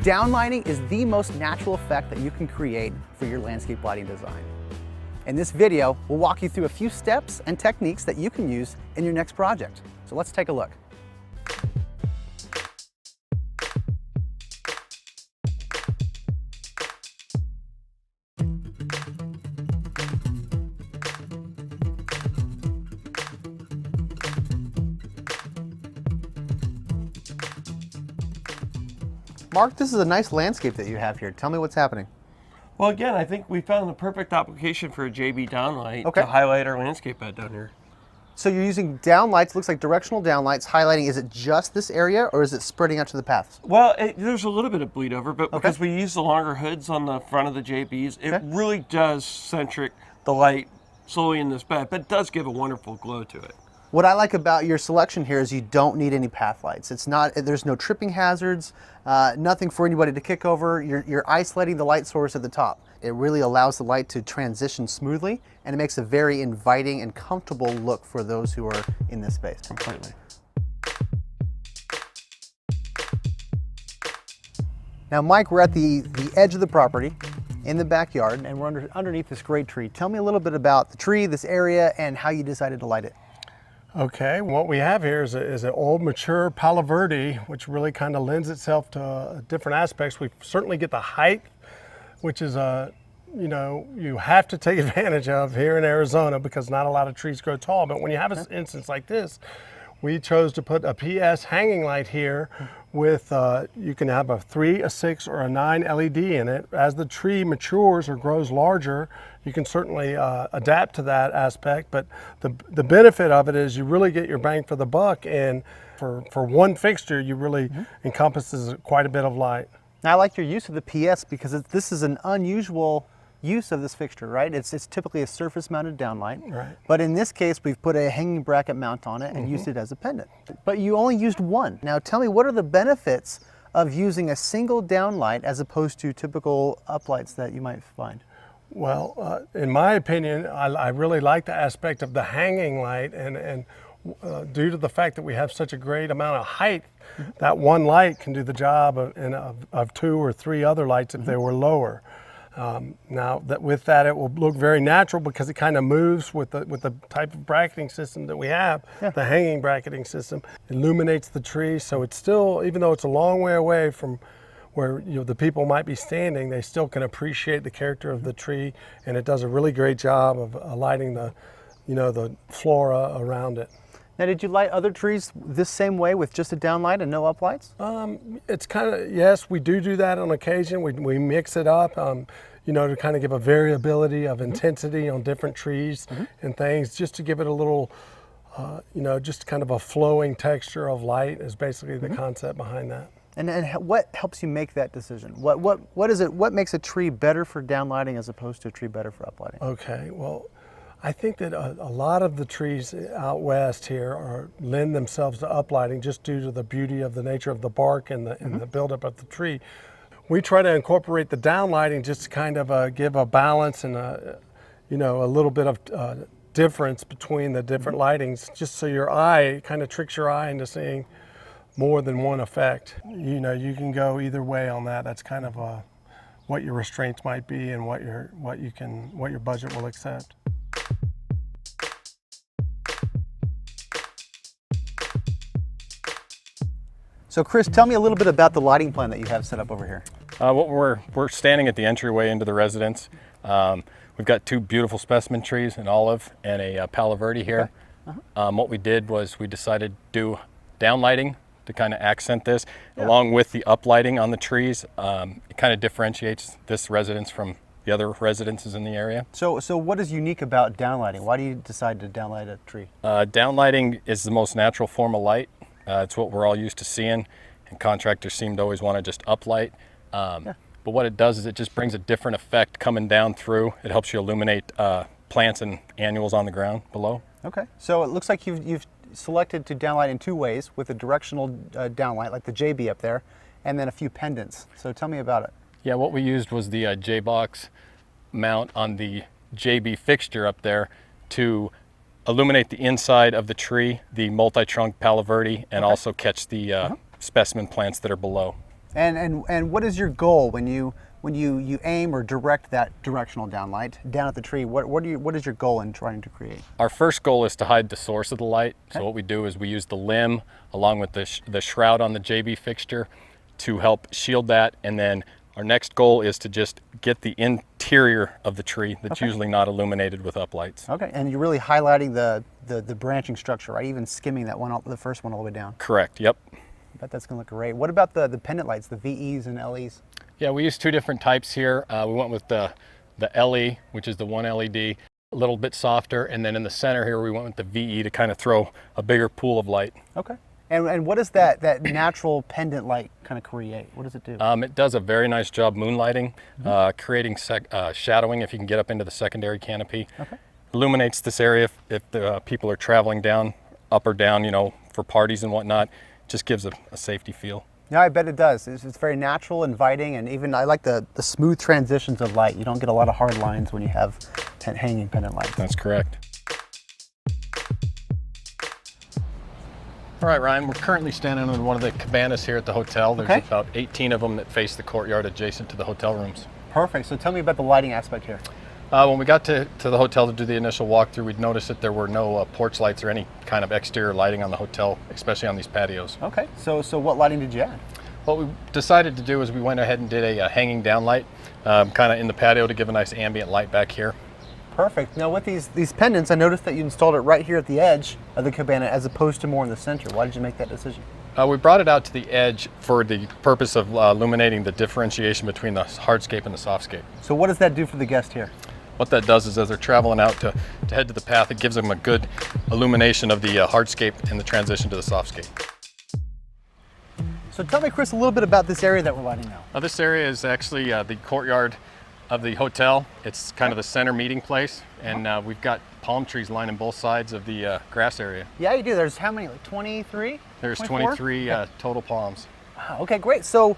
Downlighting is the most natural effect that you can create for your landscape lighting design. In this video, we'll walk you through a few steps and techniques that you can use in your next project. So let's take a look. Mark, this is a nice landscape that you have here. Tell me what's happening. Well, again, I think we found the perfect application for a JB downlight to highlight our landscape bed down here. So you're using downlights, looks like directional downlights, highlighting. Is it just this area or is it spreading out to the paths? Well, there's a little bit of bleed over, but because we use the longer hoods on the front of the JBs, it really does centric the light slowly in this bed, but it does give a wonderful glow to it. What I like about your selection here is you don't need any path lights. It's not, there's no tripping hazards, nothing for anybody to kick over. You're isolating the light source at the top. It really allows the light to transition smoothly, and it makes a very inviting and comfortable look for those who are in this space. Completely. Now, Mike, we're at the edge of the property in the backyard, and we're underneath this great tree. Tell me a little bit about the tree, this area, and how you decided to light it. Okay, what we have here is an old mature Palo Verde, which really kind of lends itself to different aspects. We certainly get the height, which is you have to take advantage of here in Arizona because not a lot of trees grow tall. But when you have an instance like this, we chose to put a PS hanging light here with, you can have a 3, a 6, or a 9 LED in it. As the tree matures or grows larger, you can certainly adapt to that aspect, but the benefit of it is you really get your bang for the buck, and for one fixture, you really encompasses quite a bit of light. Now, I like your use of the PS because this is an unusual use of this fixture, right? It's typically a surface mounted downlight, right? But in this case, we've put a hanging bracket mount on it and used it as a pendant. But you only used one. Now tell me, what are the benefits of using a single downlight as opposed to typical uplights that you might find? Well, in my opinion, I really like the aspect of the hanging light, and due to the fact that we have such a great amount of height, that one light can do the job of 2 or 3 other lights if they were lower. Now, with that, it will look very natural because it kind of moves with the type of bracketing system that we have, the hanging bracketing system. Illuminates the tree, so it's still, even though it's a long way away from where the people might be standing, they still can appreciate the character of the tree, and it does a really great job of lighting the flora around it. Now, did you light other trees this same way with just a downlight and no uplights? It's kind of, yes, we do that on occasion. We mix it up, to kind of give a variability of intensity on different trees and things, just to give it a little, just kind of a flowing texture of light is basically the concept behind that. And what helps you make that decision? What is it? What makes a tree better for downlighting as opposed to a tree better for uplighting? Okay, well, I think that a lot of the trees out west here lend themselves to uplighting just due to the beauty of the nature of the bark and the buildup of the tree. We try to incorporate the downlighting just to kind of give a balance and a little bit of difference between the different lightings, just so your eye kind of tricks your eye into seeing more than one effect. You can go either way on that. That's kind of what your restraints might be and what your budget will accept. So Chris, tell me a little bit about the lighting plan that you have set up over here. We're standing at the entryway into the residence. We've got 2 beautiful specimen trees, an olive and a Palo Verde here. What we did was we decided to do downlighting to kind of accent this, along with the uplighting on the trees. It kind of differentiates this residence from the other residences in the area. So what is unique about downlighting? Why do you decide to downlight a tree? Downlighting is the most natural form of light. It's what we're all used to seeing, and contractors seem to always want to just uplight. But what it does is it just brings a different effect coming down through. It helps you illuminate plants and annuals on the ground below. Okay, so it looks like you've selected to downlight in 2 ways, with a directional downlight like the JB up there, and then a few pendants. So tell me about it. Yeah, what we used was the J-box mount on the JB fixture up there to illuminate the inside of the tree, the multi-trunk Palo Verde, and also catch the specimen plants that are below. And what is your goal when you aim or direct that directional downlight down at the tree? What is your goal in trying to create? Our first goal is to hide the source of the light. Okay. So what we do is we use the limb along with the shroud on the JB fixture to help shield that, and then our next goal is to just get the interior of the tree that's usually not illuminated with uplights. Okay, and you're really highlighting the branching structure, right? Even skimming that one, the first one all the way down. Correct, yep. I bet that's gonna look great. What about the pendant lights, the VEs and LEs? Yeah, we use two different types here. We went with the LE, which is the one LED, a little bit softer, and then in the center here we went with the VE to kind of throw a bigger pool of light. Okay. And what does that natural pendant light kind of create? What does it do? It does a very nice job moonlighting, creating shadowing if you can get up into the secondary canopy. Okay. Illuminates this area if the people are traveling down, up or down, you know, for parties and whatnot. Just gives a safety feel. Yeah, I bet it does. It's very natural, inviting, and even I like the smooth transitions of light. You don't get a lot of hard lines when you have hanging pendant lights. That's correct. All right, Ryan, we're currently standing in one of the cabanas here at the hotel. There's about 18 of them that face the courtyard adjacent to the hotel rooms. Perfect. So tell me about the lighting aspect here. When we got to the hotel to do the initial walkthrough, we'd noticed that there were no porch lights or any kind of exterior lighting on the hotel, especially on these patios. Okay, so what lighting did you add? What we decided to do is we went ahead and did a hanging down light, kind of in the patio to give a nice ambient light back here. Perfect. Now with these pendants, I noticed that you installed it right here at the edge of the cabana as opposed to more in the center. Why did you make that decision? We brought it out to the edge for the purpose of illuminating the differentiation between the hardscape and the softscape. So what does that do for the guest here? What that does is as they're traveling out to head to the path, it gives them a good illumination of the hardscape and the transition to the softscape. So tell me, Chris, a little bit about this area that we're lighting now. This area is actually the courtyard of the hotel. It's kind of the center meeting place, and we've got palm trees lining both sides of the grass area. Yeah, you do. There's how many, like 23? There's 24? 23 total palms. Wow, okay, great. So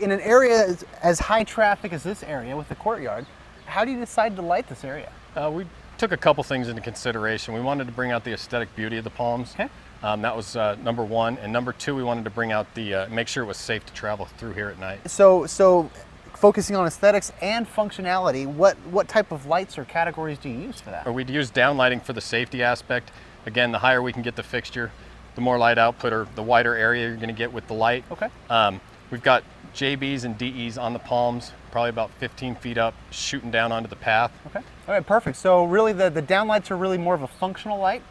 in an area as high traffic as this area with the courtyard, how do you decide to light this area? We took a couple things into consideration. We wanted to bring out the aesthetic beauty of the palms. Okay. That was number one, and number two, we wanted to bring out the make sure it was safe to travel through here at night. So focusing on aesthetics and functionality, what type of lights or categories do you use for that? We'd use downlighting for the safety aspect. Again, the higher we can get the fixture, the more light output or the wider area you're going to get with the light. Okay. We've got JBs and DEs on the palms, probably about 15 feet up, shooting down onto the path. Okay. All right, perfect. So really the downlights are really more of a functional light?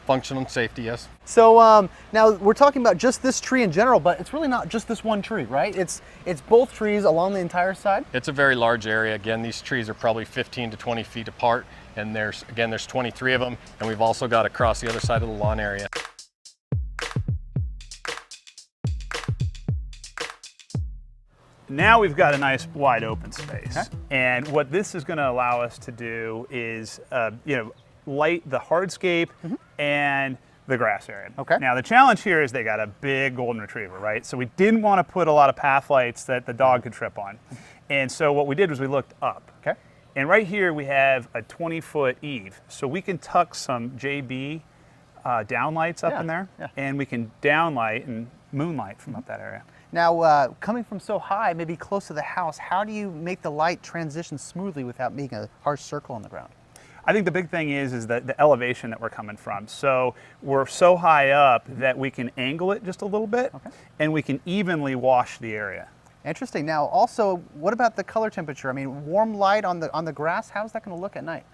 Functional and safety, yes. So now we're talking about just this tree in general, but it's really not just this one tree, right? It's both trees along the entire side? It's a very large area. Again, these trees are probably 15 to 20 feet apart, and there's 23 of them, and we've also got across the other side of the lawn area. Now we've got a nice wide open space. Okay. And what this is going to allow us to do is, light the hardscape and the grass area. Okay. Now the challenge here is they got a big golden retriever, right? So we didn't want to put a lot of path lights that the dog could trip on. And so what we did was we looked up. Okay. And right here we have a 20-foot eave. So we can tuck some JB downlights up in there, and we can downlight and moonlight from up that area. Now, coming from so high, maybe close to the house, how do you make the light transition smoothly without making a harsh circle on the ground? I think the big thing is the elevation that we're coming from. So we're so high up that we can angle it just a little bit, and we can evenly wash the area. Interesting. Now, also, what about the color temperature? I mean, warm light on the grass, how's that going to look at night?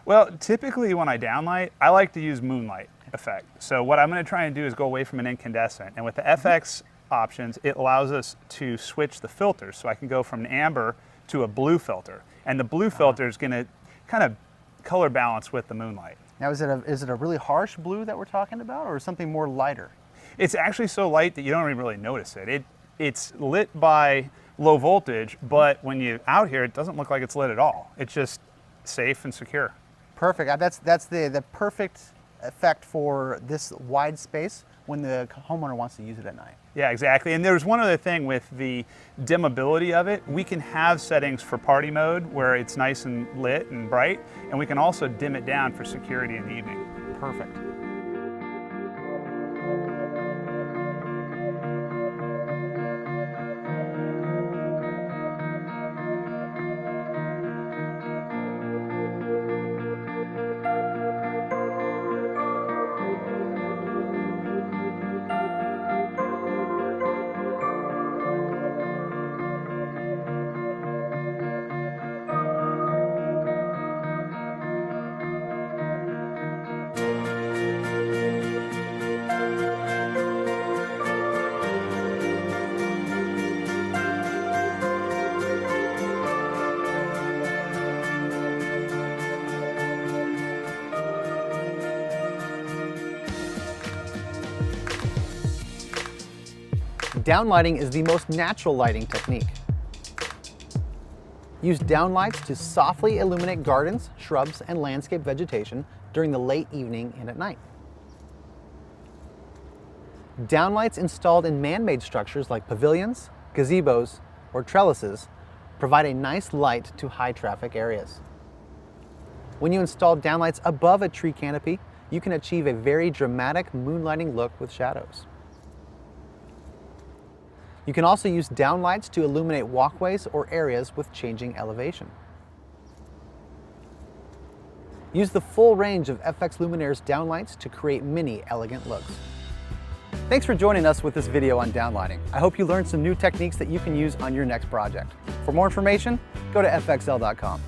Well, typically when I downlight, I like to use moonlight effect. So what I'm going to try and do is go away from an incandescent, and with the FX options, it allows us to switch the filters. So I can go from an amber to a blue filter, and the blue filter is going to kind of color balance with the moonlight. Now, is it a really harsh blue that we're talking about, or something more lighter? It's actually so light that you don't even really notice it. It's lit by low voltage, but when you're out here, it doesn't look like it's lit at all. It's just safe and secure. Perfect. That's the perfect effect for this wide space when the homeowner wants to use it at night. Yeah, exactly. And there's one other thing with the dimmability of it. We can have settings for party mode where it's nice and lit and bright, and we can also dim it down for security in the evening. Perfect. Downlighting is the most natural lighting technique. Use downlights to softly illuminate gardens, shrubs, and landscape vegetation during the late evening and at night. Downlights installed in man-made structures like pavilions, gazebos, or trellises provide a nice light to high-traffic areas. When you install downlights above a tree canopy, you can achieve a very dramatic moonlighting look with shadows. You can also use downlights to illuminate walkways or areas with changing elevation. Use the full range of FX Luminaire's downlights to create many elegant looks. Thanks for joining us with this video on downlighting. I hope you learned some new techniques that you can use on your next project. For more information, go to fxl.com.